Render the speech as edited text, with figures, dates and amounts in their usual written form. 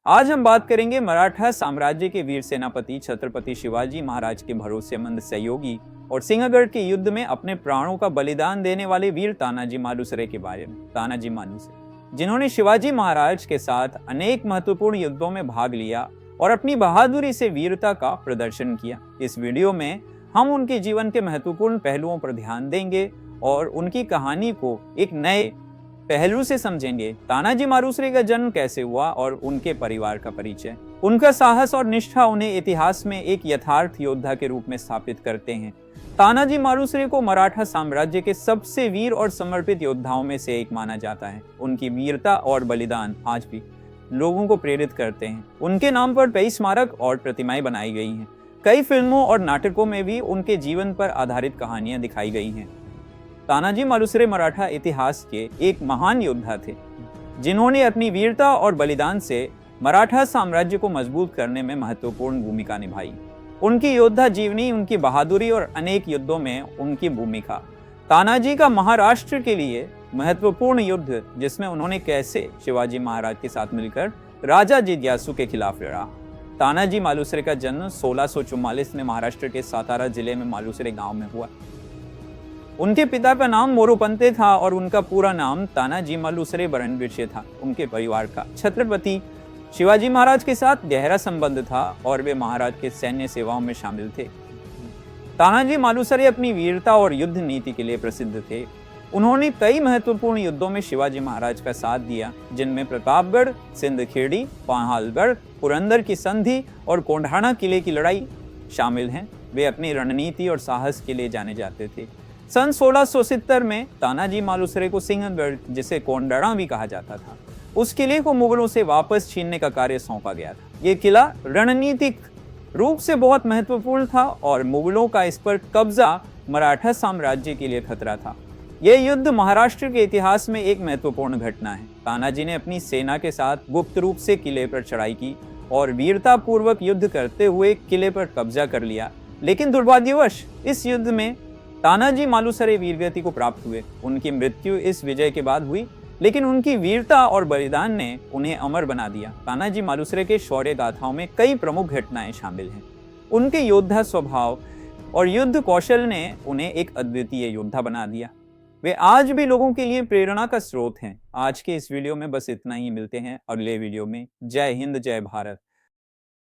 आज हम बात करेंगे मराठा साम्राज्य के वीर सेनापति छत्रपति शिवाजी महाराज के भरोसेमंद सहयोगी और सिंहगढ़ के युद्ध में अपने प्राणों का बलिदान देने वाले वीर तानाजी मालुसरे के बारे में। तानाजी मालुसरे, जिन्होंने शिवाजी महाराज के साथ अनेक महत्वपूर्ण युद्धों में भाग लिया और अपनी बहादुरी से वीरता का प्रदर्शन किया। इस वीडियो में हम उनके जीवन के महत्वपूर्ण पहलुओं पर ध्यान देंगे और उनकी कहानी को एक नए पहलू से समझेंगे। तानाजी मालुसरे का जन्म कैसे हुआ और उनके परिवार का परिचय। उनका साहस और निष्ठा उन्हें इतिहास में एक यथार्थ योद्धा के रूप में स्थापित करते हैं। तानाजी मालुसरे को मराठा साम्राज्य के सबसे वीर और समर्पित योद्धाओं में से एक माना जाता है। उनकी वीरता और बलिदान आज भी लोगों को प्रेरित करते हैं। उनके नाम पर कई स्मारक और प्रतिमाएं बनाई गई हैं। कई फिल्मों और नाटकों में भी उनके जीवन पर आधारित कहानियां दिखाई गई हैं। तानाजी मालुसरे मराठा इतिहास के एक महान योद्धा थे, जिन्होंने अपनी वीरता और बलिदान से मराठा साम्राज्य को मजबूत करने में महत्वपूर्ण भूमिका निभाई। उनकी योद्धा जीवनी, उनकी बहादुरी और अनेक युद्धों में उनकी भूमिका। तानाजी का महाराष्ट्र के लिए महत्वपूर्ण युद्ध, जिसमें उन्होंने कैसे शिवाजी महाराज के साथ मिलकर राजा जिज्ञासु के खिलाफ लड़ा। तानाजी मालुसरे का जन्म 1644 में महाराष्ट्र के सातारा जिले में मालुसरे गांव में हुआ। उनके पिता का नाम मोरोपंते था और उनका पूरा नाम तानाजी मालुसरे बरनविरशे था। उनके परिवार का छत्रपति शिवाजी महाराज के साथ गहरा संबंध था और वे महाराज के सैन्य सेवाओं में शामिल थे। तानाजी मालुसरे अपनी वीरता और युद्ध नीति के लिए प्रसिद्ध थे। उन्होंने कई महत्वपूर्ण युद्धों में शिवाजी महाराज का साथ दिया, जिनमें प्रतापगढ़, सिंदखेड़ी, पाहालगढ़, पुरंदर की संधि और कोंढाणा किले की लड़ाई शामिल हैं। वे अपनी रणनीति और साहस के लिए जाने जाते थे। सन 1670 में तानाजी मालुसरे को सिंहगढ़, जिसे कोंडाणा भी कहा जाता था, उस किले को मुगलों से वापस छीनने का कार्य सौंपा गया था। ये किला रणनीतिक रूप से बहुत महत्वपूर्ण था और मुगलों का इस पर कब्जा मराठा साम्राज्य के लिए खतरा था। यह युद्ध महाराष्ट्र के इतिहास में एक महत्वपूर्ण घटना है। तानाजी ने अपनी सेना के साथ गुप्त रूप से किले पर चढ़ाई की और वीरता पूर्वक युद्ध करते हुए किले पर कब्जा कर लिया, लेकिन दुर्भाग्यवश इस युद्ध में तानाजी मालुसरे वीरगति को प्राप्त हुए। उनकी मृत्यु इस विजय के बाद हुई, लेकिन उनकी वीरता और बलिदान ने उन्हें अमर बना दिया। तानाजी मालुसरे के शौर्य गाथाओं में कई प्रमुख घटनाएं शामिल हैं। उनके योद्धा स्वभाव और युद्ध कौशल ने उन्हें एक अद्वितीय योद्धा बना दिया। वे आज भी लोगों के लिए प्रेरणा का स्रोत हैं। आज के इस वीडियो में बस इतना ही। मिलते हैं अगले वीडियो में। जय हिंद, जय भारत।